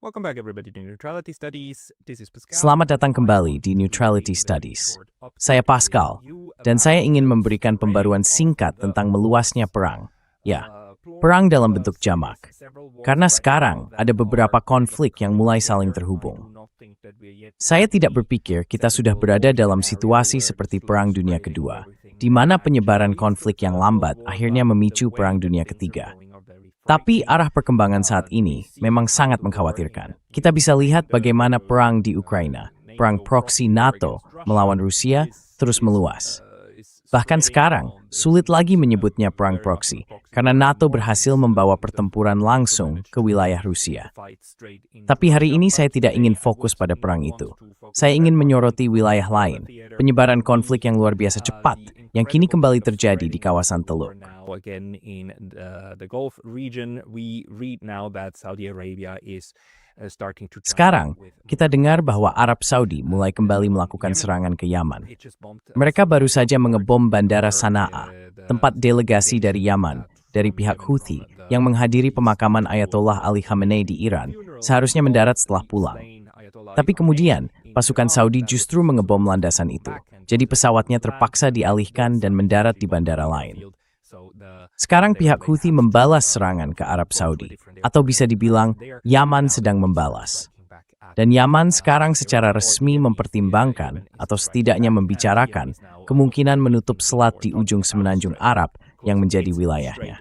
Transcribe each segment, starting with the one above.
Welcome back everybody to Neutrality Studies. This is Pascal. Selamat datang kembali di Neutrality Studies. Saya Pascal, dan saya ingin memberikan pembaruan singkat tentang meluasnya perang. Ya, perang dalam bentuk jamak. Karena sekarang ada beberapa konflik yang mulai saling terhubung. Saya tidak berpikir kita sudah berada dalam situasi seperti Perang Dunia Kedua, di mana penyebaran konflik yang lambat akhirnya memicu Perang Dunia Ketiga. Tapi arah perkembangan saat ini memang sangat mengkhawatirkan. Kita bisa lihat bagaimana perang di Ukraina, perang proksi NATO melawan Rusia, terus meluas. Bahkan sekarang, sulit lagi menyebutnya perang proksi, karena NATO berhasil membawa pertempuran langsung ke wilayah Rusia. Tapi hari ini saya tidak ingin fokus pada perang itu. Saya ingin menyoroti wilayah lain, penyebaran konflik yang luar biasa cepat, yang kini kembali terjadi di kawasan Teluk. Again in the Gulf region, we read now that Saudi Arabia is starting to. Sekarang, kita dengar bahwa Arab Saudi mulai kembali melakukan serangan ke Yaman. Mereka baru saja mengebom bandara Sana'a, tempat delegasi dari Yaman, dari pihak Houthi, yang menghadiri pemakaman Ayatollah Ali Khamenei di Iran, seharusnya mendarat setelah pulang. Tapi kemudian, pasukan Saudi justru mengebom landasan itu. Jadi pesawatnya terpaksa dialihkan dan mendarat di bandara lain. Sekarang pihak Houthi membalas serangan ke Arab Saudi, atau bisa dibilang Yaman sedang membalas. Dan Yaman sekarang secara resmi mempertimbangkan, atau setidaknya membicarakan, kemungkinan menutup selat di ujung semenanjung Arab yang menjadi wilayahnya.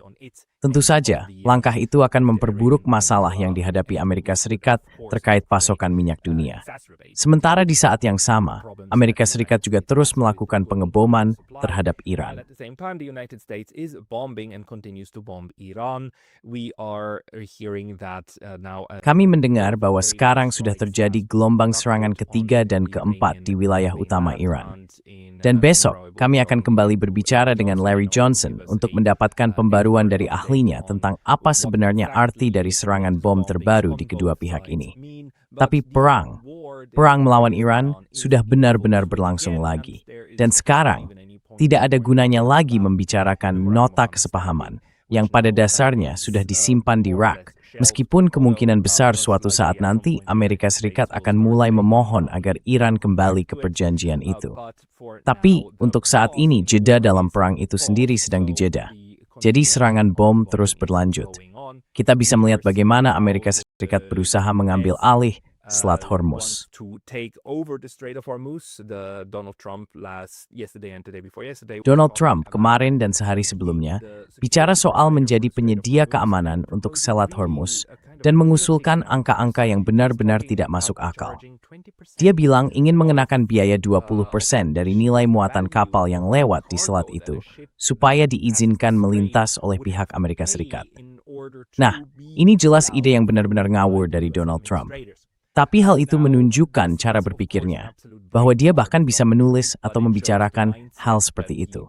Tentu saja, langkah itu akan memperburuk masalah yang dihadapi Amerika Serikat terkait pasokan minyak dunia. Sementara di saat yang sama, Amerika Serikat juga terus melakukan pengeboman terhadap Iran. Kami mendengar bahwa sekarang sudah terjadi gelombang serangan ketiga dan keempat di wilayah utama Iran. Dan besok, kami akan kembali berbicara dengan Larry Johnson untuk mendapatkan pembaruan dari ahlinya tentang apa sebenarnya arti dari serangan bom terbaru di kedua pihak ini. Tapi perang melawan Iran sudah benar-benar berlangsung lagi. Dan sekarang, tidak ada gunanya lagi membicarakan nota kesepahaman yang pada dasarnya sudah disimpan di rak. Meskipun kemungkinan besar suatu saat nanti Amerika Serikat akan mulai memohon agar Iran kembali ke perjanjian itu. Tapi untuk saat ini jeda dalam perang itu sendiri sedang dijeda. Jadi serangan bom terus berlanjut. Kita bisa melihat bagaimana Amerika Serikat berusaha mengambil alih Selat Hormuz. Donald Trump kemarin dan sehari sebelumnya bicara soal menjadi penyedia keamanan untuk Selat Hormuz dan mengusulkan angka-angka yang benar-benar tidak masuk akal. Dia bilang ingin mengenakan biaya 20% dari nilai muatan kapal yang lewat di selat itu supaya diizinkan melintas oleh pihak Amerika Serikat. Nah, ini jelas ide yang benar-benar ngawur dari Donald Trump. Tapi hal itu menunjukkan cara berpikirnya, bahwa dia bahkan bisa menulis atau membicarakan hal seperti itu.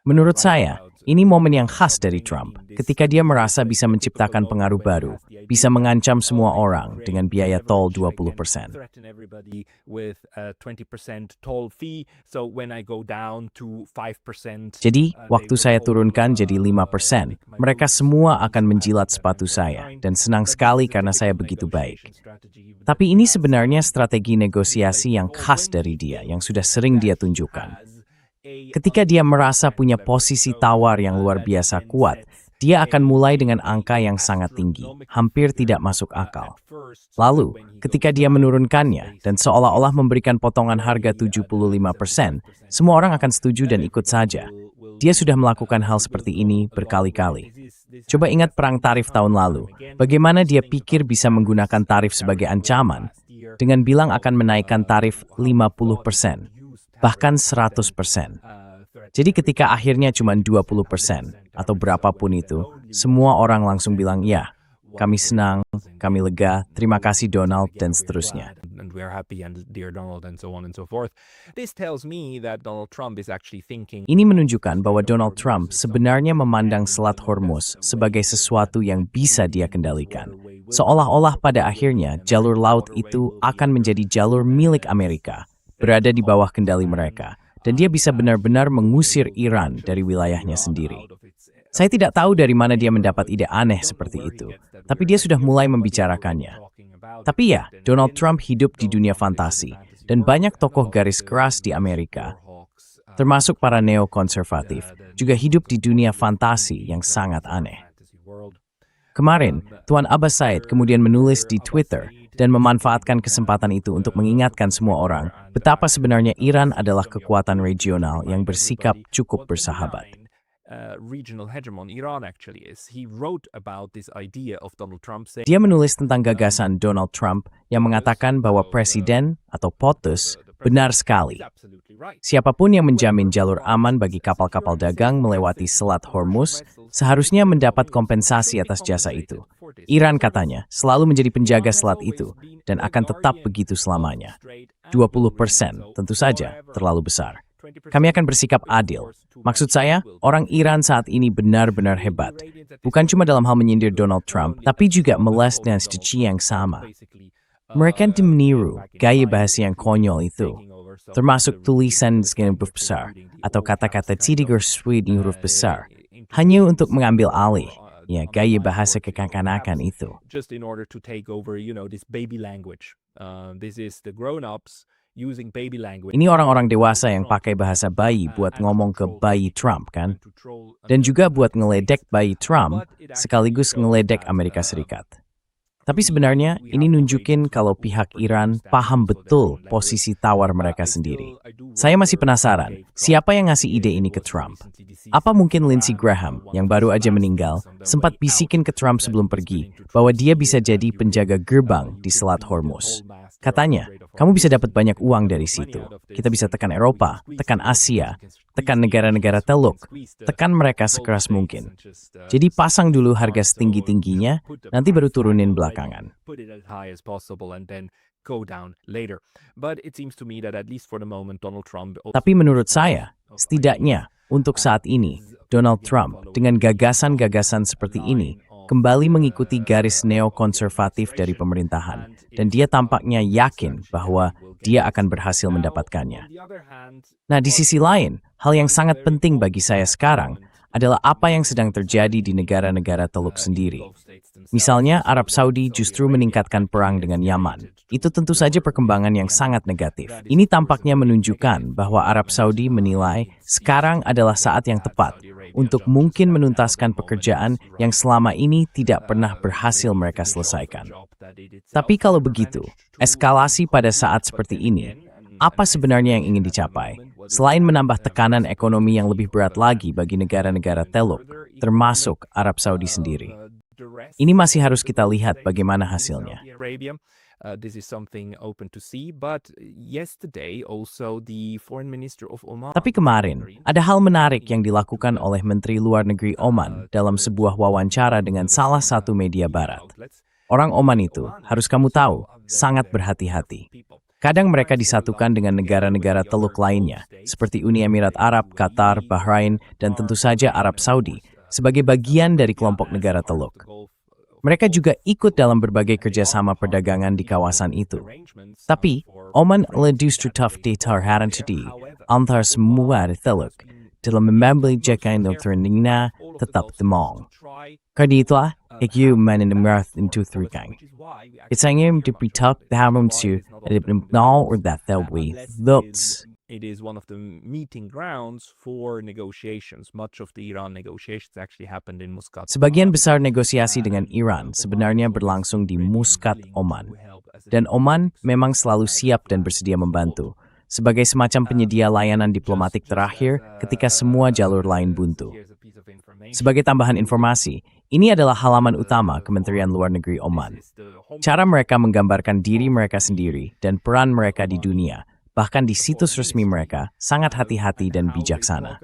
Menurut saya, ini momen yang khas dari Trump, ketika dia merasa bisa menciptakan pengaruh baru, bisa mengancam semua orang dengan biaya tol 20%. Jadi, waktu saya turunkan jadi 5%, mereka semua akan menjilat sepatu saya, dan senang sekali karena saya begitu baik. Tapi ini sebenarnya strategi negosiasi yang khas dari dia, yang sudah sering dia tunjukkan. Ketika dia merasa punya posisi tawar yang luar biasa kuat, dia akan mulai dengan angka yang sangat tinggi, hampir tidak masuk akal. Lalu, ketika dia menurunkannya dan seolah-olah memberikan potongan harga 75%, semua orang akan setuju dan ikut saja. Dia sudah melakukan hal seperti ini berkali-kali. Coba ingat perang tarif tahun lalu, bagaimana dia pikir bisa menggunakan tarif sebagai ancaman, dengan bilang akan menaikkan tarif 50%. Bahkan 100%. Jadi ketika akhirnya cuma 20% atau berapapun itu, semua orang langsung bilang, ya, kami senang, kami lega, terima kasih Donald, dan seterusnya. Ini menunjukkan bahwa Donald Trump sebenarnya memandang Selat Hormuz sebagai sesuatu yang bisa dia kendalikan. Seolah-olah pada akhirnya jalur laut itu akan menjadi jalur milik Amerika, berada di bawah kendali mereka, dan dia bisa benar-benar mengusir Iran dari wilayahnya sendiri. Saya tidak tahu dari mana dia mendapat ide aneh seperti itu, tapi dia sudah mulai membicarakannya. Tapi ya, Donald Trump hidup di dunia fantasi, dan banyak tokoh garis keras di Amerika, termasuk para neokonservatif, juga hidup di dunia fantasi yang sangat aneh. Kemarin, Tuan Abbas Said kemudian menulis di Twitter dan memanfaatkan kesempatan itu untuk mengingatkan semua orang betapa sebenarnya Iran adalah kekuatan regional yang bersikap cukup bersahabat. Dia menulis tentang gagasan Donald Trump yang mengatakan bahwa presiden atau POTUS benar sekali. Siapapun yang menjamin jalur aman bagi kapal-kapal dagang melewati Selat Hormuz seharusnya mendapat kompensasi atas jasa itu. Iran katanya selalu menjadi penjaga selat itu dan akan tetap begitu selamanya. 20% tentu saja terlalu besar. Kami akan bersikap adil. Maksud saya, orang Iran saat ini benar-benar hebat. Bukan cuma dalam hal menyindir Donald Trump, tapi juga meles dengan strategi yang sama. Mereka meniru gaya bahasa yang konyol itu, termasuk tulisan dengan huruf besar atau kata-kata tidak sesuai dengan huruf besar, hanya untuk mengambil alih gaya bahasa kekanak-kanakan itu. Ini orang-orang dewasa yang pakai bahasa bayi buat ngomong ke bayi Trump, kan? Dan juga buat ngeledek bayi Trump sekaligus ngeledek Amerika Serikat. Tapi sebenarnya ini nunjukin kalau pihak Iran paham betul posisi tawar mereka sendiri. Saya masih penasaran, siapa yang ngasih ide ini ke Trump? Apa mungkin Lindsey Graham, yang baru aja meninggal, sempat bisikin ke Trump sebelum pergi bahwa dia bisa jadi penjaga gerbang di Selat Hormuz? Katanya, kamu bisa dapat banyak uang dari situ. Kita bisa tekan Eropa, tekan Asia, tekan negara-negara Teluk, tekan mereka sekeras mungkin. Jadi pasang dulu harga setinggi-tingginya, nanti baru turunin belakangan. Tapi menurut saya, setidaknya untuk saat ini, Donald Trump dengan gagasan-gagasan seperti ini kembali mengikuti garis neokonservatif dari pemerintahan, dan dia tampaknya yakin bahwa dia akan berhasil mendapatkannya. Nah, di sisi lain, hal yang sangat penting bagi saya sekarang adalah apa yang sedang terjadi di negara-negara Teluk sendiri. Misalnya, Arab Saudi justru meningkatkan perang dengan Yaman. Itu tentu saja perkembangan yang sangat negatif. Ini tampaknya menunjukkan bahwa Arab Saudi menilai sekarang adalah saat yang tepat untuk mungkin menuntaskan pekerjaan yang selama ini tidak pernah berhasil mereka selesaikan. Tapi kalau begitu, eskalasi pada saat seperti ini, apa sebenarnya yang ingin dicapai? Selain menambah tekanan ekonomi yang lebih berat lagi bagi negara-negara Teluk, termasuk Arab Saudi sendiri. Ini masih harus kita lihat bagaimana hasilnya. Tapi kemarin, ada hal menarik yang dilakukan oleh Menteri Luar Negeri Oman dalam sebuah wawancara dengan salah satu media barat. Orang Oman itu, harus kamu tahu, sangat berhati-hati. Kadang mereka disatukan dengan negara-negara Teluk lainnya, seperti Uni Emirat Arab, Qatar, Bahrain, dan tentu saja Arab Saudi, sebagai bagian dari kelompok negara Teluk. Mereka juga ikut dalam berbagai kerjasama perdagangan di kawasan itu. Tapi, Oman justru terhadap antara semua Teluk dalam mengambil jalan yang ternyata tetap temong. Karena itulah, aku mendengar itu terkait. It's ingin diberitahu dalam It is one of the meeting grounds for negotiations. Much of the Iran negotiations actually happened in Muscat. Sebagian besar negosiasi dengan Iran sebenarnya berlangsung di Muscat, Oman. Dan Oman memang selalu siap dan bersedia membantu, sebagai semacam penyedia layanan diplomatik terakhir ketika semua jalur lain buntu. Sebagai tambahan informasi, ini adalah halaman utama Kementerian Luar Negeri Oman. Cara mereka menggambarkan diri mereka sendiri dan peran mereka di dunia, bahkan di situs resmi mereka, sangat hati-hati dan bijaksana.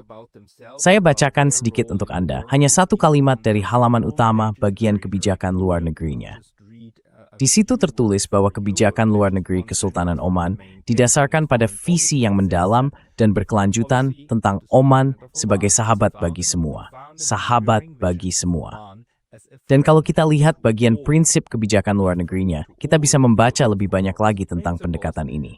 Saya bacakan sedikit untuk Anda, hanya satu kalimat dari halaman utama bagian kebijakan luar negerinya. Di situ tertulis bahwa kebijakan luar negeri Kesultanan Oman didasarkan pada visi yang mendalam dan berkelanjutan tentang Oman sebagai sahabat bagi semua. Sahabat bagi semua. Dan kalau kita lihat bagian prinsip kebijakan luar negerinya, kita bisa membaca lebih banyak lagi tentang pendekatan ini.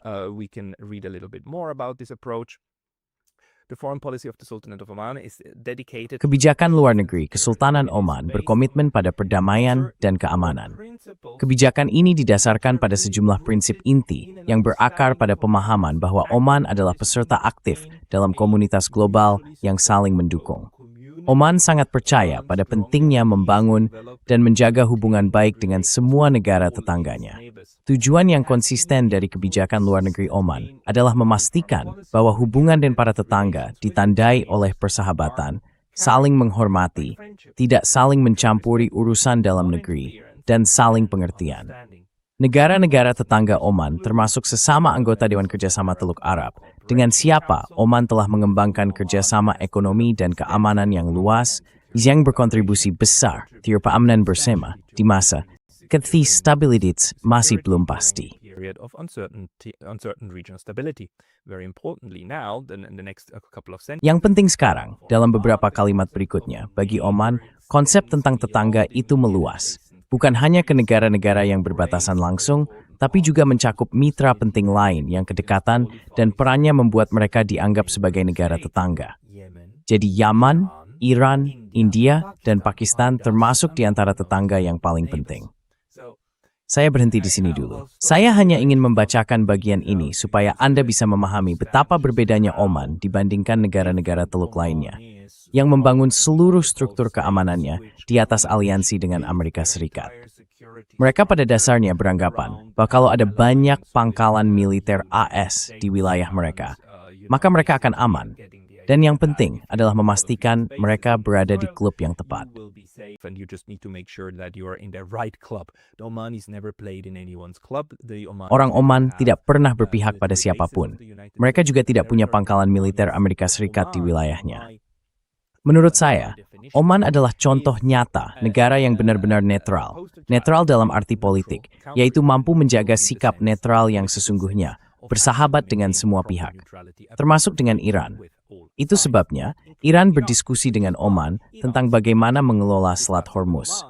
The foreign policy of the Sultanate of Oman is dedicated. Kebijakan luar negeri Kesultanan Oman berkomitmen pada perdamaian dan keamanan. Kebijakan ini didasarkan pada sejumlah prinsip inti yang berakar pada pemahaman bahwa Oman adalah peserta aktif dalam komunitas global yang saling mendukung. Oman sangat percaya pada pentingnya membangun dan menjaga hubungan baik dengan semua negara tetangganya. Tujuan yang konsisten dari kebijakan luar negeri Oman adalah memastikan bahwa hubungan dengan para tetangga ditandai oleh persahabatan, saling menghormati, tidak saling mencampuri urusan dalam negeri, dan saling pengertian. Negara-negara tetangga Oman, termasuk sesama anggota Dewan Kerjasama Teluk Arab, dengan siapa Oman telah mengembangkan kerjasama ekonomi dan keamanan yang luas, yang berkontribusi besar terhadap keamanan bersama di masa ketika stabilitas masih belum pasti. Period of uncertain regional stability. Very importantly now, in the next couple of centuries. Yang penting sekarang, dalam beberapa kalimat berikutnya, bagi Oman, konsep tentang tetangga itu meluas. Bukan hanya ke negara-negara yang berbatasan langsung, tapi juga mencakup mitra penting lain yang kedekatan dan perannya membuat mereka dianggap sebagai negara tetangga. Jadi Yaman, Iran, India, dan Pakistan termasuk di antara tetangga yang paling penting. Saya berhenti di sini dulu. Saya hanya ingin membacakan bagian ini supaya Anda bisa memahami betapa berbedanya Oman dibandingkan negara-negara Teluk lainnya, yang membangun seluruh struktur keamanannya di atas aliansi dengan Amerika Serikat. Mereka pada dasarnya beranggapan bahwa kalau ada banyak pangkalan militer AS di wilayah mereka, maka mereka akan aman. Dan yang penting adalah memastikan mereka berada di klub yang tepat. Orang Oman tidak pernah berpihak pada siapapun. Mereka juga tidak punya pangkalan militer Amerika Serikat di wilayahnya. Menurut saya, Oman adalah contoh nyata negara yang benar-benar netral. Netral dalam arti politik, yaitu mampu menjaga sikap netral yang sesungguhnya, bersahabat dengan semua pihak, termasuk dengan Iran. Itu sebabnya, Iran berdiskusi dengan Oman tentang bagaimana mengelola Selat Hormuz.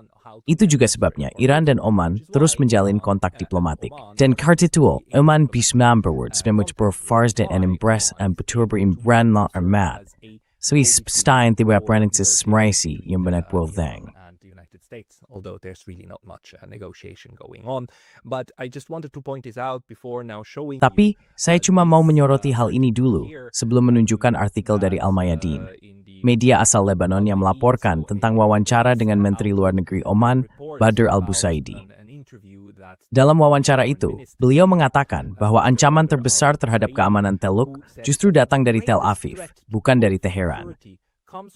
Itu juga sebabnya Iran dan Oman terus menjalin kontak diplomatik. Dan karena itu, Oman bisa berwords dan berfarsdan and impress and betul berimran armat. Swiss Stein tiba Francis Smraisi yang benar Wolfgang. Although there's really not much negotiation going on, but I just wanted to point this out before now showing. Tapi saya cuma mau menyoroti hal ini dulu sebelum menunjukkan artikel dari Al-Mayadin, media asal Lebanon yang melaporkan tentang wawancara dengan Menteri Luar Negeri Oman, Badr Al-Busaidi. Dalam wawancara itu, beliau mengatakan bahwa ancaman terbesar terhadap keamanan Teluk justru datang dari Tel Aviv, bukan dari Teheran.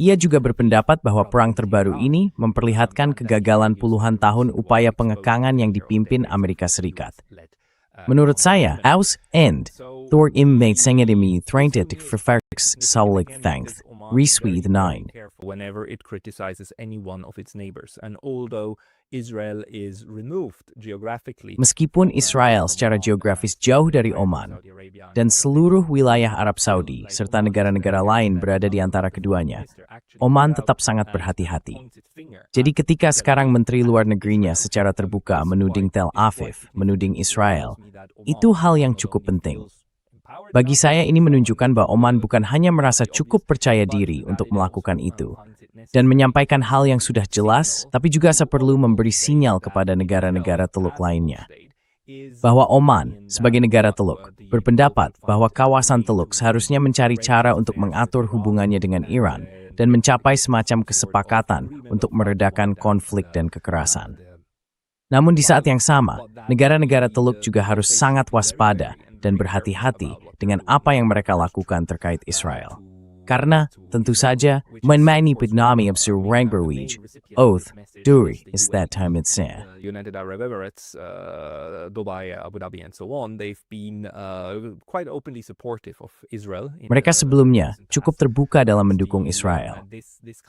Ia juga berpendapat bahwa perang terbaru ini memperlihatkan kegagalan puluhan tahun upaya pengekangan yang dipimpin Amerika Serikat. Menurut saya, aus end, Thor made sengedemi treintet ververks saulik thanks, resui the nine. Whenever it criticizes any one of its neighbors, and although Israel is removed geographically. Meskipun Israel secara geografis jauh dari Oman, dan seluruh wilayah Arab Saudi serta negara-negara lain berada di antara keduanya, Oman tetap sangat berhati-hati. Jadi ketika sekarang Menteri Luar Negerinya secara terbuka menuding Tel Aviv, menuding Israel, itu hal yang cukup penting. Bagi saya ini menunjukkan bahwa Oman bukan hanya merasa cukup percaya diri untuk melakukan itu, dan menyampaikan hal yang sudah jelas, tapi juga perlu memberi sinyal kepada negara-negara Teluk lainnya. Bahwa Oman, sebagai negara Teluk, berpendapat bahwa kawasan Teluk seharusnya mencari cara untuk mengatur hubungannya dengan Iran dan mencapai semacam kesepakatan untuk meredakan konflik dan kekerasan. Namun di saat yang sama, negara-negara Teluk juga harus sangat waspada dan berhati-hati dengan apa yang mereka lakukan terkait Israel. Karena, tentu saja, menmani pednami of Sir Rangberwij, oath, duri, is that time it's there. United Arab Emirates, Dubai, Abu Dhabi, and so on, they've been quite openly supportive of Israel. Mereka sebelumnya cukup terbuka dalam mendukung Israel.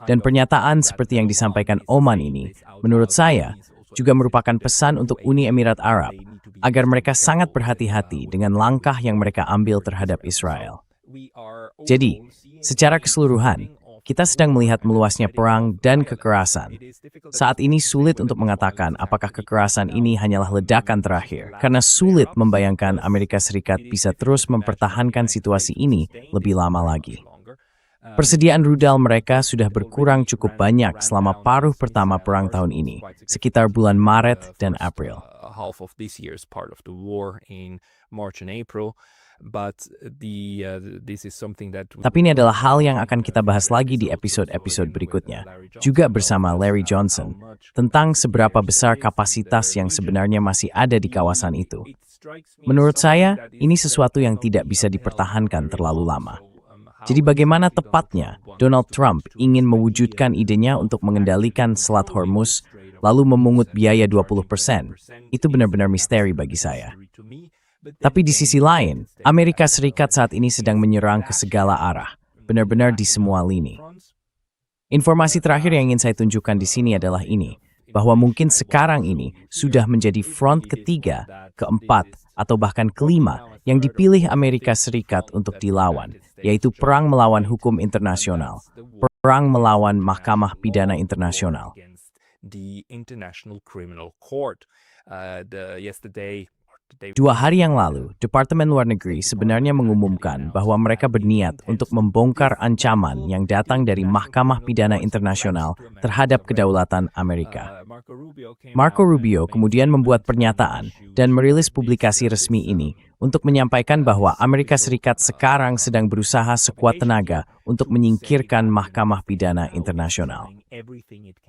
Dan pernyataan seperti yang disampaikan Oman ini, menurut saya, juga merupakan pesan untuk Uni Emirat Arab, agar mereka sangat berhati-hati dengan langkah yang mereka ambil terhadap Israel. Jadi, secara keseluruhan, kita sedang melihat meluasnya perang dan kekerasan. Saat ini sulit untuk mengatakan apakah kekerasan ini hanyalah ledakan terakhir, karena sulit membayangkan Amerika Serikat bisa terus mempertahankan situasi ini lebih lama lagi. Persediaan rudal mereka sudah berkurang cukup banyak selama paruh pertama perang tahun ini, sekitar bulan Maret dan April. Half of this year's part of the war in March and April. But this is something that Tapi ini adalah hal yang akan kita bahas lagi di episode-episode berikutnya, juga bersama Larry Johnson, tentang seberapa besar kapasitas yang sebenarnya masih ada di kawasan itu. Menurut saya, ini sesuatu yang tidak bisa dipertahankan terlalu lama. Jadi bagaimana tepatnya Donald Trump ingin mewujudkan idenya untuk mengendalikan Selat Hormuz, lalu memungut biaya 20%? Itu benar-benar misteri bagi saya. Tapi di sisi lain, Amerika Serikat saat ini sedang menyerang ke segala arah, benar-benar di semua lini. Informasi terakhir yang ingin saya tunjukkan di sini adalah ini, bahwa mungkin sekarang ini sudah menjadi front ketiga, keempat, atau bahkan kelima yang dipilih Amerika Serikat untuk dilawan, yaitu perang melawan hukum internasional, perang melawan Mahkamah Pidana Internasional. Dua hari yang lalu, Departemen Luar Negeri sebenarnya mengumumkan bahwa mereka berniat untuk membongkar ancaman yang datang dari Mahkamah Pidana Internasional terhadap kedaulatan Amerika. Marco Rubio kemudian membuat pernyataan dan merilis publikasi resmi ini untuk menyampaikan bahwa Amerika Serikat sekarang sedang berusaha sekuat tenaga untuk menyingkirkan Mahkamah Pidana Internasional.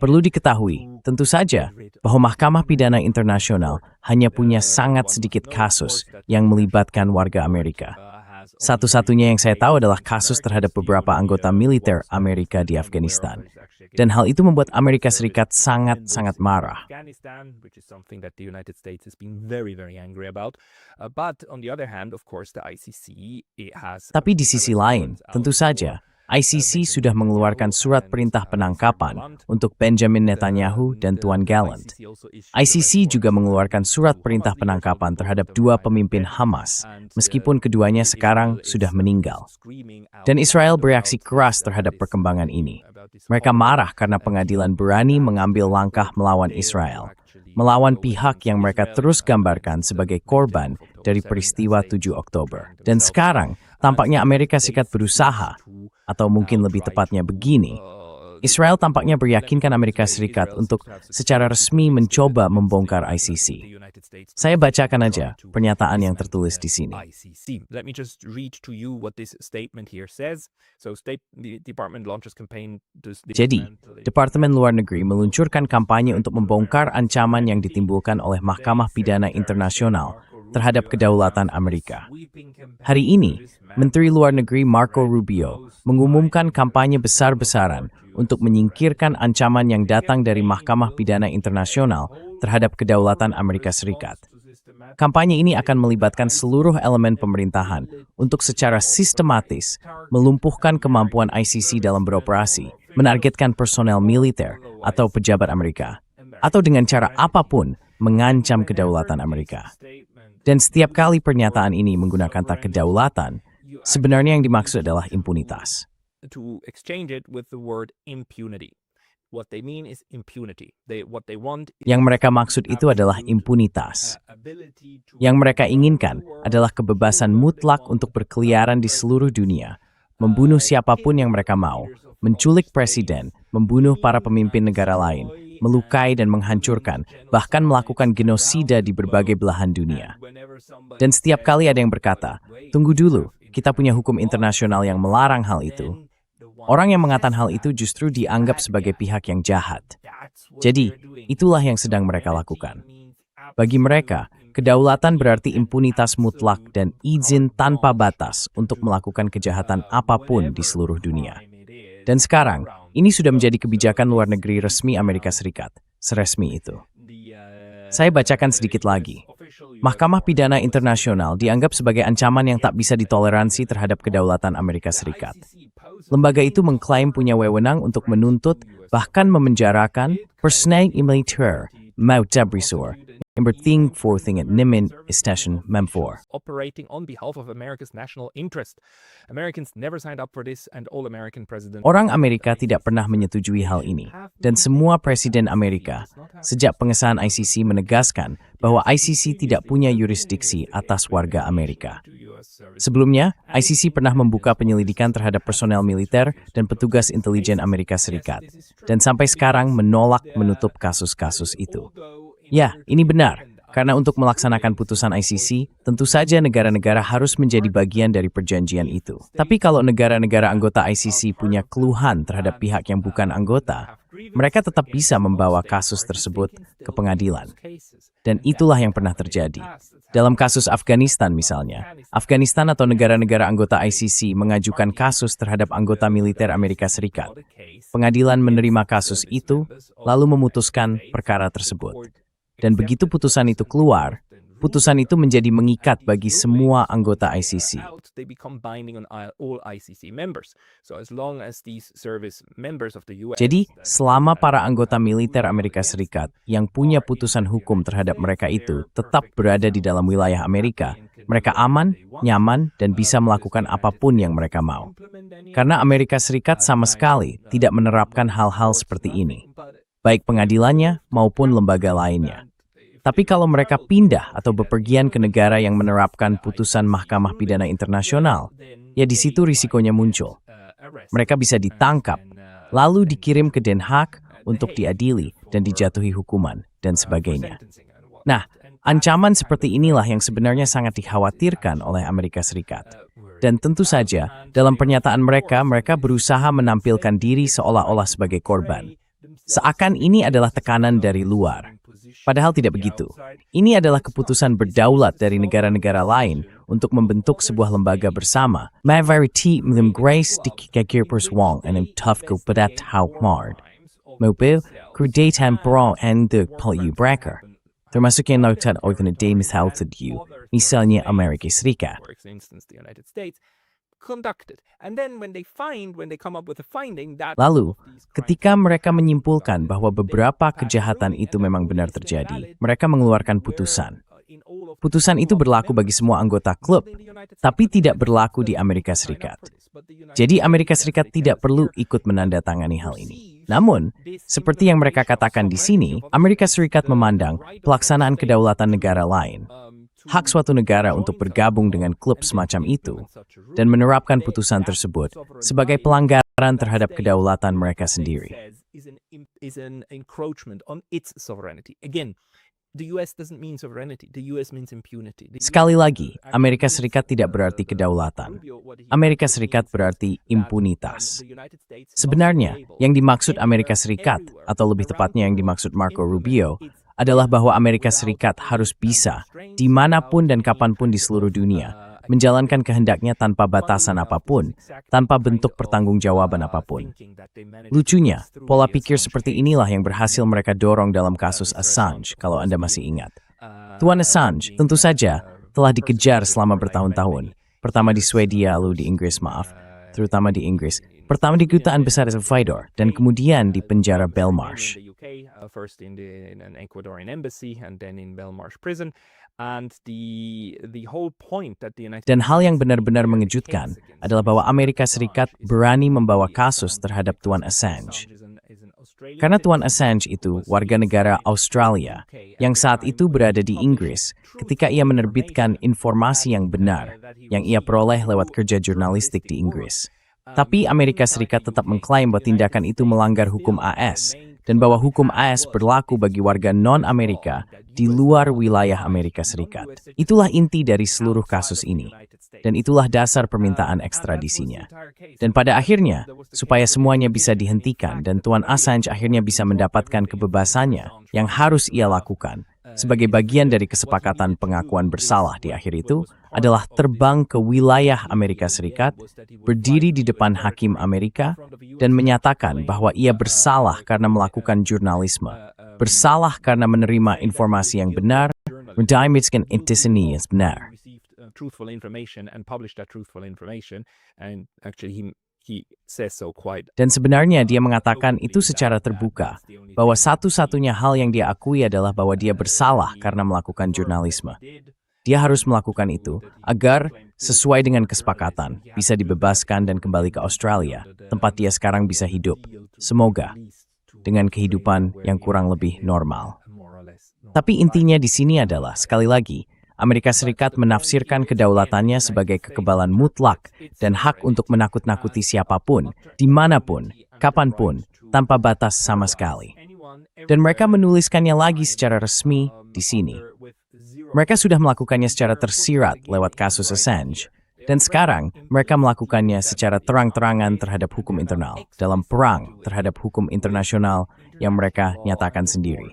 Perlu diketahui, tentu saja, bahwa Mahkamah Pidana Internasional hanya punya sangat sedikit kasus yang melibatkan warga Amerika. Satu-satunya yang saya tahu adalah kasus terhadap beberapa anggota militer Amerika di Afghanistan. Dan hal itu membuat Amerika Serikat sangat-sangat marah. Tapi di sisi lain, tentu saja, ICC sudah mengeluarkan surat perintah penangkapan untuk Benjamin Netanyahu dan Tuan Gallant. ICC juga mengeluarkan surat perintah penangkapan terhadap dua pemimpin Hamas, meskipun keduanya sekarang sudah meninggal. Dan Israel bereaksi keras terhadap perkembangan ini. Mereka marah karena pengadilan berani mengambil langkah melawan Israel, melawan pihak yang mereka terus gambarkan sebagai korban dari peristiwa 7 Oktober. Dan sekarang, tampaknya Amerika Serikat berusaha, atau mungkin lebih tepatnya begini, Israel tampaknya meyakinkan Amerika Serikat untuk secara resmi mencoba membongkar ICC. Saya bacakan aja pernyataan yang tertulis di sini. Jadi, Departemen Luar Negeri meluncurkan kampanye untuk membongkar ancaman yang ditimbulkan oleh Mahkamah Pidana Internasional terhadap kedaulatan Amerika. Hari ini, Menteri Luar Negeri Marco Rubio mengumumkan kampanye besar-besaran untuk menyingkirkan ancaman yang datang dari Mahkamah Pidana Internasional terhadap kedaulatan Amerika Serikat. Kampanye ini akan melibatkan seluruh elemen pemerintahan untuk secara sistematis melumpuhkan kemampuan ICC dalam beroperasi, menargetkan personel militer atau pejabat Amerika, atau dengan cara apapun mengancam kedaulatan Amerika. Dan setiap kali pernyataan ini menggunakan kata kedaulatan, sebenarnya yang dimaksud adalah impunitas. To exchange it with the word impunity. What they mean is impunity. What they want is Yang mereka maksud itu adalah impunitas. Yang mereka inginkan adalah kebebasan mutlak untuk berkeliaran di seluruh dunia, membunuh siapapun yang mereka mau, menculik presiden, membunuh para pemimpin negara lain, melukai dan menghancurkan, bahkan melakukan genosida di berbagai belahan dunia. Dan setiap kali ada yang berkata, tunggu dulu, kita punya hukum internasional yang melarang hal itu. Orang yang mengatakan hal itu justru dianggap sebagai pihak yang jahat. Jadi, itulah yang sedang mereka lakukan. Bagi mereka, kedaulatan berarti impunitas mutlak dan izin tanpa batas untuk melakukan kejahatan apapun di seluruh dunia. Dan sekarang, ini sudah menjadi kebijakan luar negeri resmi Amerika Serikat. Seresmi itu. Saya bacakan sedikit lagi. Mahkamah Pidana Internasional dianggap sebagai ancaman yang tak bisa ditoleransi terhadap kedaulatan Amerika Serikat. Lembaga itu mengklaim punya wewenang untuk menuntut, bahkan memenjarakan, personel militer, maut abrisor, yang bertingforting at nimin station memfor. operating on behalf of America's national interest. Americans never signed up for this, and all American presidents. Orang Amerika tidak pernah menyetujui hal ini, dan semua presiden Amerika sejak pengesahan ICC menegaskan bahwa ICC tidak punya yurisdiksi atas warga Amerika. Sebelumnya, ICC pernah membuka penyelidikan terhadap personel militer dan petugas intelijen Amerika Serikat, dan sampai sekarang menolak menutup kasus-kasus itu. Ya, ini benar, karena untuk melaksanakan putusan ICC, tentu saja negara-negara harus menjadi bagian dari perjanjian itu. Tapi kalau negara-negara anggota ICC punya keluhan terhadap pihak yang bukan anggota, mereka tetap bisa membawa kasus tersebut ke pengadilan. Dan itulah yang pernah terjadi. Dalam kasus Afghanistan misalnya, Afghanistan atau negara-negara anggota ICC mengajukan kasus terhadap anggota militer Amerika Serikat. Pengadilan menerima kasus itu, lalu memutuskan perkara tersebut. Dan begitu putusan itu keluar, putusan itu menjadi mengikat bagi semua anggota ICC. Jadi, selama para anggota militer Amerika Serikat yang punya putusan hukum terhadap mereka itu tetap berada di dalam wilayah Amerika, mereka aman, nyaman, dan bisa melakukan apapun yang mereka mau. Karena Amerika Serikat sama sekali tidak menerapkan hal-hal seperti ini, baik pengadilannya maupun lembaga lainnya. Tapi kalau mereka pindah atau bepergian ke negara yang menerapkan putusan Mahkamah Pidana Internasional, ya di situ risikonya muncul. Mereka bisa ditangkap, lalu dikirim ke Den Haag untuk diadili dan dijatuhi hukuman, dan sebagainya. Nah, ancaman seperti inilah yang sebenarnya sangat dikhawatirkan oleh Amerika Serikat. Dan tentu saja, dalam pernyataan mereka, mereka berusaha menampilkan diri seolah-olah sebagai korban. Seakan ini adalah tekanan dari luar. Padahal tidak begitu. Ini adalah keputusan berdaulat dari negara-negara lain untuk membentuk sebuah lembaga bersama. Majority Grace dikikirpers wong and tufko padat haupmard. Mobil kredatan pro and the breaker. Termasuk yang nautan organidamis halted you, misalnya Amerika Serikat. Lalu, ketika mereka menyimpulkan bahwa beberapa kejahatan itu memang benar terjadi, mereka mengeluarkan putusan. Putusan itu berlaku bagi semua anggota klub, tapi tidak berlaku di Amerika Serikat. Jadi Amerika Serikat tidak perlu ikut menandatangani hal ini. Namun, seperti yang mereka katakan di sini, Amerika Serikat memandang pelaksanaan kedaulatan negara lain, hak suatu negara untuk bergabung dengan klub semacam itu, dan menerapkan putusan tersebut sebagai pelanggaran terhadap kedaulatan mereka sendiri. Sekali lagi, Amerika Serikat tidak berarti kedaulatan. Amerika Serikat berarti impunitas. Sebenarnya, yang dimaksud Amerika Serikat, atau lebih tepatnya yang dimaksud Marco Rubio, adalah bahwa Amerika Serikat harus bisa, dimanapun dan kapanpun di seluruh dunia, menjalankan kehendaknya tanpa batasan apapun, tanpa bentuk pertanggungjawaban apapun. Lucunya, pola pikir seperti inilah yang berhasil mereka dorong dalam kasus Assange, kalau Anda masih ingat. Tuan Assange, tentu saja, telah dikejar selama bertahun-tahun. Pertama di Swedia, lalu di Inggris, terutama di Inggris. Pertama di Kedutaan Besar Salvador, dan kemudian di penjara Belmarsh. First in an Ecuadorian embassy and then in Belmarsh prison, and the whole point that the United Dan hal yang benar-benar mengejutkan adalah bahwa Amerika Serikat berani membawa kasus terhadap Tuan Assange. Karena Tuan Assange itu warga negara Australia yang saat itu berada di Inggris ketika ia menerbitkan informasi yang benar yang ia peroleh lewat kerja jurnalistik di Inggris. Tapi Amerika Serikat tetap mengklaim bahwa tindakan itu melanggar hukum AS dan bahwa hukum AS berlaku bagi warga non-Amerika di luar wilayah Amerika Serikat. Itulah inti dari seluruh kasus ini. Dan itulah dasar permintaan ekstradisinya. Dan pada akhirnya, supaya semuanya bisa dihentikan dan Tuan Assange akhirnya bisa mendapatkan kebebasannya yang harus ia lakukan, sebagai bagian dari kesepakatan pengakuan bersalah di akhir itu, adalah terbang ke wilayah Amerika Serikat, berdiri di depan hakim Amerika, dan menyatakan bahwa ia bersalah karena melakukan jurnalisme, bersalah karena menerima informasi yang benar, mendapatkan intisini yang benar. Truthful information and publish that truthful information, and actually he says so quite. Dan sebenarnya dia mengatakan itu secara terbuka, bahwa satu-satunya hal yang dia akui adalah bahwa dia bersalah karena melakukan jurnalisme. Dia harus melakukan itu agar sesuai dengan kesepakatan bisa dibebaskan dan kembali ke Australia, tempat dia sekarang bisa hidup. Semoga dengan kehidupan yang kurang lebih normal. Tapi intinya di sini adalah, sekali lagi, Amerika Serikat menafsirkan kedaulatannya sebagai kekebalan mutlak dan hak untuk menakut-nakuti siapapun, dimanapun, kapanpun, tanpa batas sama sekali. Dan mereka menuliskannya lagi secara resmi di sini. Mereka sudah melakukannya secara tersirat lewat kasus Assange. Dan sekarang, mereka melakukannya secara terang-terangan terhadap hukum internal, dalam perang terhadap hukum internasional yang mereka nyatakan sendiri.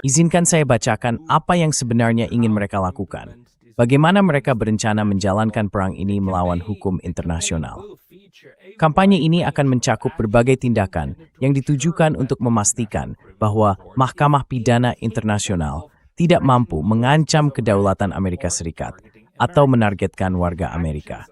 Izinkan saya bacakan apa yang sebenarnya ingin mereka lakukan. Bagaimana mereka berencana menjalankan perang ini melawan hukum internasional. Kampanye ini akan mencakup berbagai tindakan yang ditujukan untuk memastikan bahwa Mahkamah Pidana Internasional tidak mampu mengancam kedaulatan Amerika Serikat atau menargetkan warga Amerika.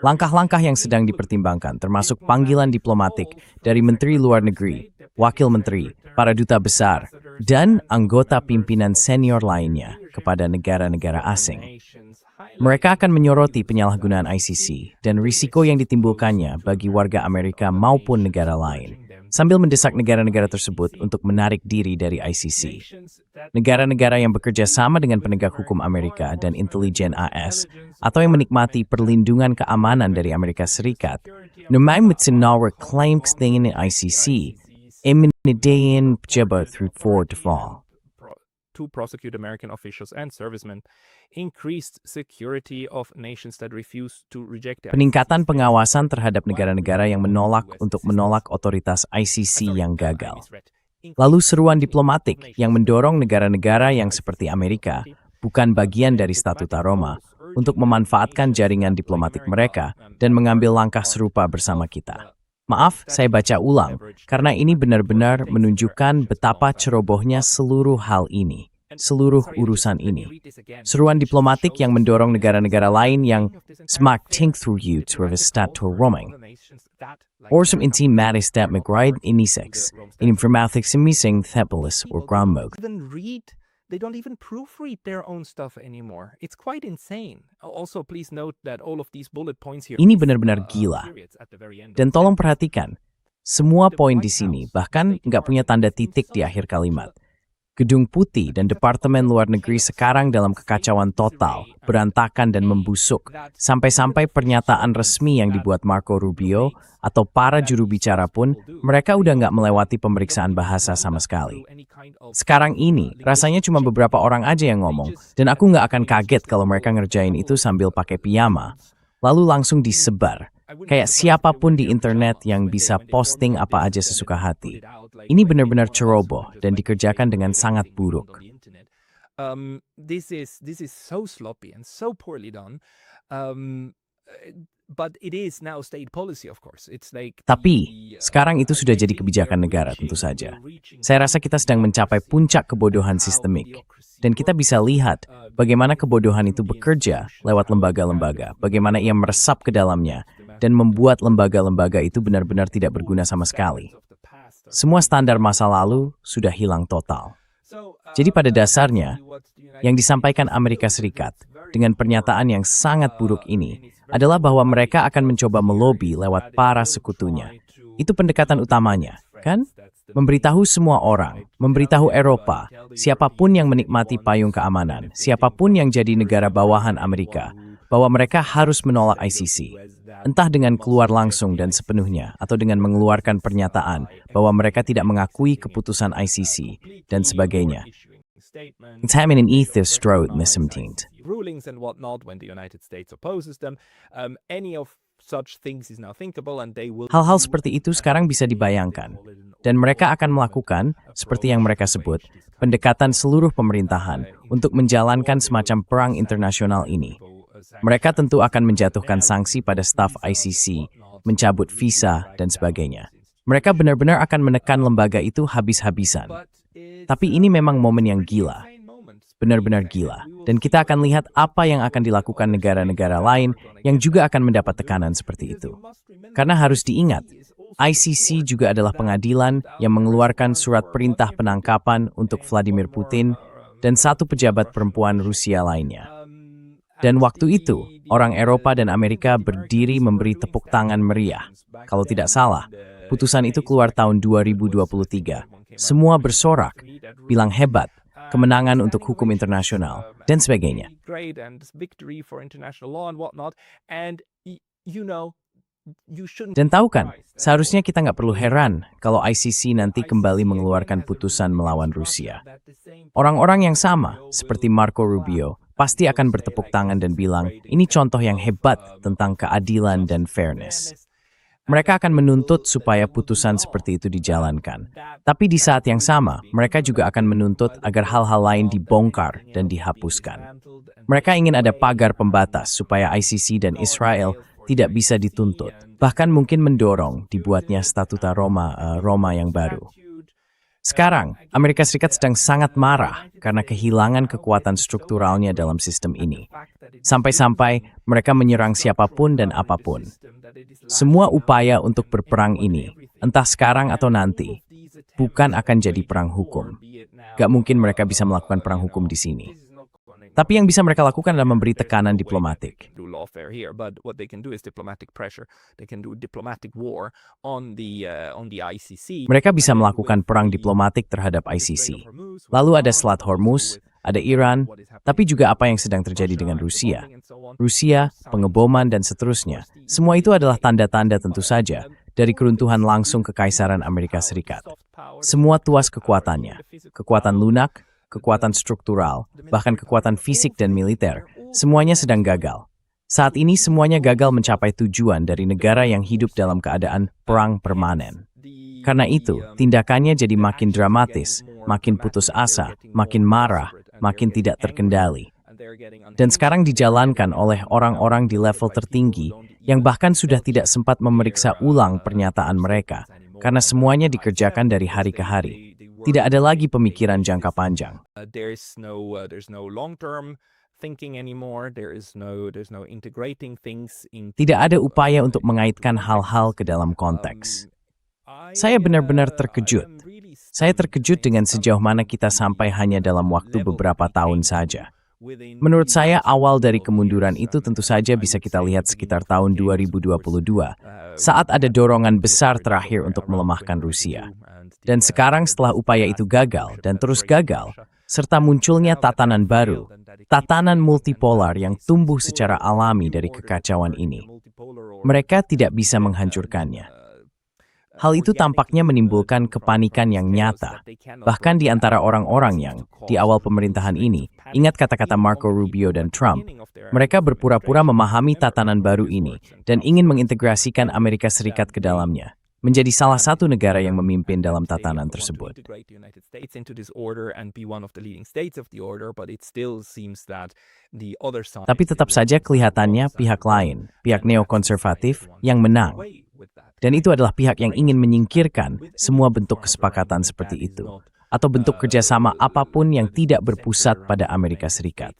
Langkah-langkah yang sedang dipertimbangkan termasuk panggilan diplomatik dari Menteri Luar Negeri, Wakil Menteri, para duta besar, dan anggota pimpinan senior lainnya kepada negara-negara asing. Mereka akan menyoroti penyalahgunaan ICC dan risiko yang ditimbulkannya bagi warga Amerika maupun negara lain, sambil mendesak negara-negara tersebut untuk menarik diri dari ICC. Negara-negara yang bekerja sama dengan penegak hukum Amerika dan intelijen AS atau yang menikmati perlindungan keamanan dari Amerika Serikat, numai mitsinawar klaim kesetingin ICC, eminidayin pejabat through for default. To prosecute American officials and servicemen, increased security of nations that refuse to reject the Peningkatan pengawasan terhadap negara-negara yang menolak untuk menolak otoritas ICC yang gagal. Lalu seruan diplomatik yang mendorong negara-negara yang seperti Amerika, bukan bagian dari Statuta Roma, untuk memanfaatkan jaringan diplomatik mereka dan mengambil langkah serupa bersama kita. Maaf, saya baca ulang, karena ini benar-benar menunjukkan betapa cerobohnya seluruh hal ini, seluruh urusan ini. Seruan diplomatik yang mendorong negara-negara lain yang smak think through you to restat to roaming. Orsum intim maristat McRide inisex, in informatics emising thepolis or groundmog. They don't even proofread their own stuff anymore. It's quite insane. Also, please note that all of these bullet points here. Ini benar-benar gila. Dan tolong perhatikan, semua poin di sini bahkan nggak punya tanda titik di akhir kalimat. Gedung Putih dan Departemen Luar Negeri sekarang dalam kekacauan total, berantakan dan membusuk, sampai-sampai pernyataan resmi yang dibuat Marco Rubio atau para juru bicara pun, mereka udah nggak melewati pemeriksaan bahasa sama sekali. Sekarang ini, rasanya cuma beberapa orang aja yang ngomong, dan aku nggak akan kaget kalau mereka ngerjain itu sambil pakai piyama, lalu langsung disebar. Kayak siapapun di internet yang bisa posting apa aja sesuka hati. Ini benar-benar ceroboh dan dikerjakan dengan sangat buruk. This is so sloppy and so poorly done. But it is now state policy, of course. It's like Tapi, sekarang itu sudah jadi kebijakan negara tentu saja. Saya rasa kita sedang mencapai puncak kebodohan sistemik. Dan kita bisa lihat bagaimana kebodohan itu bekerja lewat lembaga-lembaga, bagaimana ia meresap ke dalamnya, dan membuat lembaga-lembaga itu benar-benar tidak berguna sama sekali. Semua standar masa lalu sudah hilang total. Jadi pada dasarnya, yang disampaikan Amerika Serikat dengan pernyataan yang sangat buruk ini adalah bahwa mereka akan mencoba melobi lewat para sekutunya. Itu pendekatan utamanya, kan? Memberitahu semua orang, memberitahu Eropa, siapapun yang menikmati payung keamanan, siapapun yang jadi negara bawahan Amerika, bahwa mereka harus menolak ICC. Entah dengan keluar langsung dan sepenuhnya, atau dengan mengeluarkan pernyataan bahwa mereka tidak mengakui keputusan ICC, dan sebagainya. It's happening in Ether Strode, Miss rulings and whatnot when the United States opposes them. Any of such things is now thinkable and they will. Hal-hal seperti itu sekarang bisa dibayangkan. Dan mereka akan melakukan, seperti yang mereka sebut, pendekatan seluruh pemerintahan untuk menjalankan semacam perang internasional ini. Mereka tentu akan menjatuhkan sanksi pada staf ICC, mencabut visa, dan sebagainya. Mereka benar-benar akan menekan lembaga itu habis-habisan. Tapi ini memang momen yang gila. Benar-benar gila. Dan kita akan lihat apa yang akan dilakukan negara-negara lain yang juga akan mendapat tekanan seperti itu. Karena harus diingat, ICC juga adalah pengadilan yang mengeluarkan surat perintah penangkapan untuk Vladimir Putin dan satu pejabat perempuan Rusia lainnya. Dan waktu itu, orang Eropa dan Amerika berdiri memberi tepuk tangan meriah. Kalau tidak salah, putusan itu keluar tahun 2023, Semua bersorak, bilang hebat, kemenangan untuk hukum internasional, dan sebagainya. Dan tahu kan, seharusnya kita nggak perlu heran kalau ICC nanti kembali mengeluarkan putusan melawan Rusia. Orang-orang yang sama, seperti Marco Rubio, pasti akan bertepuk tangan dan bilang, ini contoh yang hebat tentang keadilan dan fairness. Mereka akan menuntut supaya putusan seperti itu dijalankan. Tapi di saat yang sama, mereka juga akan menuntut agar hal-hal lain dibongkar dan dihapuskan. Mereka ingin ada pagar pembatas supaya ICC dan Israel tidak bisa dituntut, bahkan mungkin mendorong dibuatnya Statuta Roma yang baru. Sekarang, Amerika Serikat sedang sangat marah karena kehilangan kekuatan strukturalnya dalam sistem ini. Sampai-sampai mereka menyerang siapapun dan apapun. Semua upaya untuk berperang ini, entah sekarang atau nanti, bukan akan jadi perang hukum. Gak mungkin mereka bisa melakukan perang hukum di sini. Tapi yang bisa mereka lakukan adalah memberi tekanan diplomatik. Mereka bisa melakukan perang diplomatik terhadap ICC. Lalu ada Selat Hormuz, ada Iran, tapi juga apa yang sedang terjadi dengan Rusia. Rusia, pengeboman, dan seterusnya. Semua itu adalah tanda-tanda tentu saja dari keruntuhan langsung Kekaisaran Amerika Serikat. Semua tuas kekuatannya, kekuatan lunak, kekuatan struktural, bahkan kekuatan fisik dan militer, semuanya sedang gagal. Saat ini semuanya gagal mencapai tujuan dari negara yang hidup dalam keadaan perang permanen. Karena itu, tindakannya jadi makin dramatis, makin putus asa, makin marah, makin tidak terkendali. Dan sekarang dijalankan oleh orang-orang di level tertinggi yang bahkan sudah tidak sempat memeriksa ulang pernyataan mereka, karena semuanya dikerjakan dari hari ke hari. Tidak ada lagi pemikiran jangka panjang. Tidak ada upaya untuk mengaitkan hal-hal ke dalam konteks. Saya benar-benar terkejut. Saya terkejut dengan sejauh mana kita sampai hanya dalam waktu beberapa tahun saja. Menurut saya, awal dari kemunduran itu tentu saja bisa kita lihat sekitar tahun 2022, saat ada dorongan besar terakhir untuk melemahkan Rusia. Dan sekarang setelah upaya itu gagal dan terus gagal, serta munculnya tatanan baru, tatanan multipolar yang tumbuh secara alami dari kekacauan ini, mereka tidak bisa menghancurkannya. Hal itu tampaknya menimbulkan kepanikan yang nyata, bahkan di antara orang-orang yang, di awal pemerintahan ini, ingat kata-kata Marco Rubio dan Trump, mereka berpura-pura memahami tatanan baru ini dan ingin mengintegrasikan Amerika Serikat ke dalamnya, menjadi salah satu negara yang memimpin dalam tatanan tersebut. Tapi tetap saja kelihatannya pihak lain, pihak neokonservatif, yang menang. Dan itu adalah pihak yang ingin menyingkirkan semua bentuk kesepakatan seperti itu, atau bentuk kerjasama apapun yang tidak berpusat pada Amerika Serikat.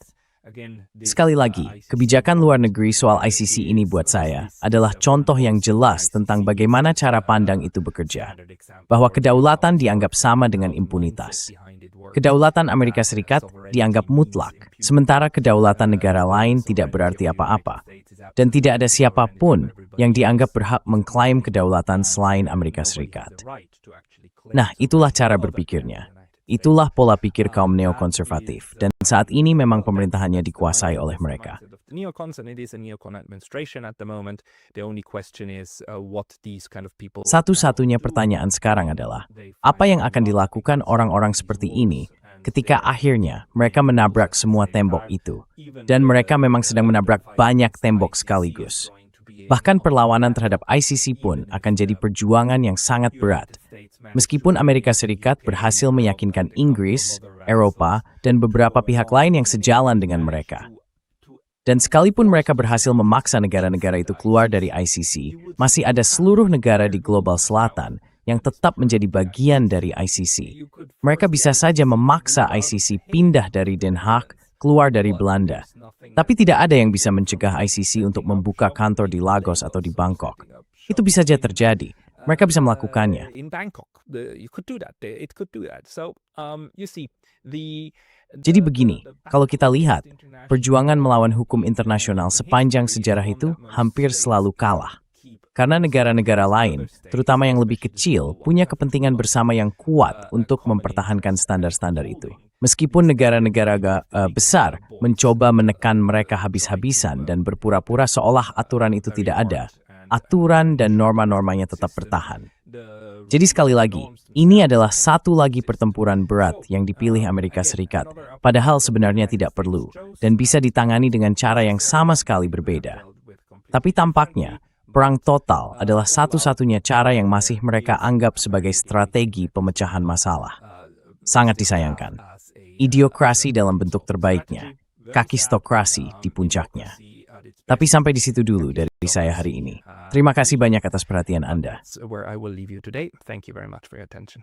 Sekali lagi, kebijakan luar negeri soal ICC ini buat saya adalah contoh yang jelas tentang bagaimana cara pandang itu bekerja, bahwa kedaulatan dianggap sama dengan impunitas. Kedaulatan Amerika Serikat dianggap mutlak, sementara kedaulatan negara lain tidak berarti apa-apa. Dan tidak ada siapapun yang dianggap berhak mengklaim kedaulatan selain Amerika Serikat. Nah, itulah cara berpikirnya. Itulah pola pikir kaum neokonservatif, dan saat ini memang pemerintahannya dikuasai oleh mereka. Satu-satunya pertanyaan sekarang adalah, apa yang akan dilakukan orang-orang seperti ini ketika akhirnya mereka menabrak semua tembok itu, dan mereka memang sedang menabrak banyak tembok sekaligus. Bahkan perlawanan terhadap ICC pun akan jadi perjuangan yang sangat berat. Meskipun Amerika Serikat berhasil meyakinkan Inggris, Eropa, dan beberapa pihak lain yang sejalan dengan mereka. Dan sekalipun mereka berhasil memaksa negara-negara itu keluar dari ICC, masih ada seluruh negara di global selatan yang tetap menjadi bagian dari ICC. Mereka bisa saja memaksa ICC pindah dari Den Haag, keluar dari Belanda. Tapi tidak ada yang bisa mencegah ICC untuk membuka kantor di Lagos atau di Bangkok. Itu bisa saja terjadi. Mereka bisa melakukannya. Jadi begini, kalau kita lihat, perjuangan melawan hukum internasional sepanjang sejarah itu hampir selalu kalah. Karena negara-negara lain, terutama yang lebih kecil, punya kepentingan bersama yang kuat untuk mempertahankan standar-standar itu. Meskipun negara-negara besar mencoba menekan mereka habis-habisan dan berpura-pura seolah aturan itu tidak ada, aturan dan norma-normanya tetap bertahan. Jadi sekali lagi, ini adalah satu lagi pertempuran berat yang dipilih Amerika Serikat, padahal sebenarnya tidak perlu, dan bisa ditangani dengan cara yang sama sekali berbeda. Tapi tampaknya, perang total adalah satu-satunya cara yang masih mereka anggap sebagai strategi pemecahan masalah. Sangat disayangkan. Idiokrasi dalam bentuk terbaiknya, kakistokrasi di puncaknya. Tapi sampai di situ dulu dari saya hari ini. Terima kasih banyak atas perhatian Anda. That's where I will leave you today. Thank you very much for your attention.